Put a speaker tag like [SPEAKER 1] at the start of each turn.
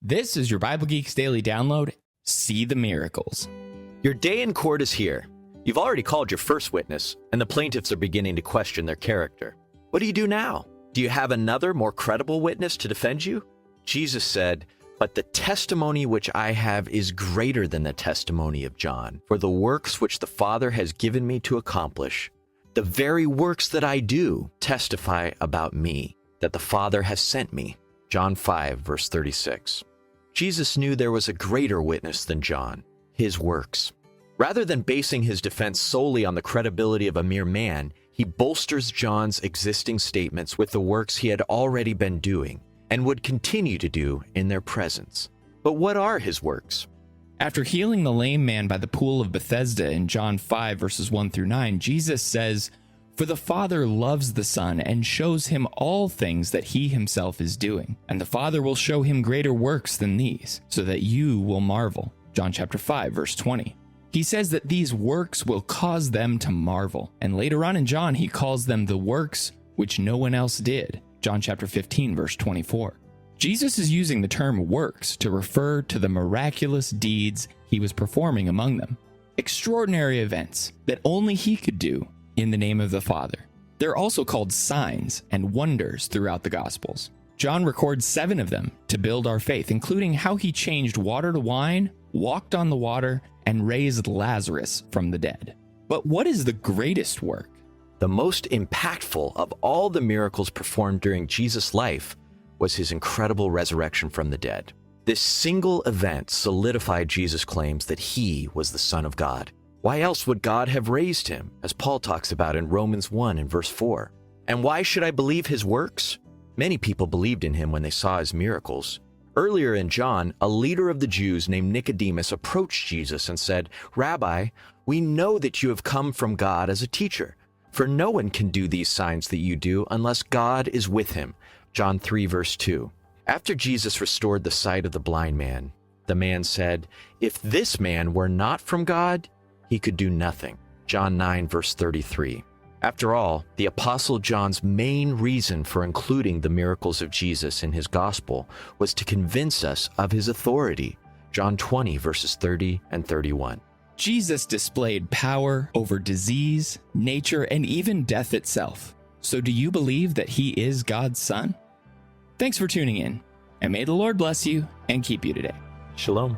[SPEAKER 1] This is your Bible Geeks Daily Download. See the miracles.
[SPEAKER 2] Your day in court is here. You've already called your first witness, and the plaintiffs are beginning to question their character. What do you do now? Do you have another, more credible witness to defend you? Jesus said, "But the testimony which I have is greater than the testimony of John. For the works which the Father has given me to accomplish, the very works that I do, testify about me, that the Father has sent me." John 5, verse 36. Jesus knew there was a greater witness than John, his works. Rather than basing his defense solely on the credibility of a mere man, he bolsters John's existing statements with the works he had already been doing and would continue to do in their presence. But what are his works?
[SPEAKER 1] After healing the lame man by the pool of Bethesda in John 5, verses 1 through 9, Jesus says, "For the Father loves the Son and shows him all things that he himself is doing. And the Father will show him greater works than these, so that you will marvel." John chapter 5, verse 20. He says that these works will cause them to marvel. And later on in John, he calls them the works which no one else did. John chapter 15, verse 24. Jesus is using the term works to refer to the miraculous deeds he was performing among them. Extraordinary events that only he could do in the name of the Father. They're also called signs and wonders throughout the Gospels. John records 7 of them to build our faith, including how he changed water to wine, walked on the water, and raised Lazarus from the dead. But what is the greatest work?
[SPEAKER 2] The most impactful of all the miracles performed during Jesus' life was his incredible resurrection from the dead. This single event solidified Jesus' claims that he was the Son of God. Why else would God have raised him, as Paul talks about in Romans 1 and verse 4? And why should I believe his works? Many people believed in him when they saw his miracles. Earlier in John, a leader of the Jews named Nicodemus approached Jesus and said, "Rabbi, we know that you have come from God as a teacher, for no one can do these signs that you do unless God is with him." John 3, verse 2. After Jesus restored the sight of the blind man, the man said, "If this man were not from God, he could do nothing." John 9, verse 33. After all, the Apostle John's main reason for including the miracles of Jesus in his gospel was to convince us of his authority. John 20, verses 30 and 31.
[SPEAKER 1] Jesus displayed power over disease, nature, and even death itself. So do you believe that he is God's Son? Thanks for tuning in, and may the Lord bless you and keep you today.
[SPEAKER 2] Shalom.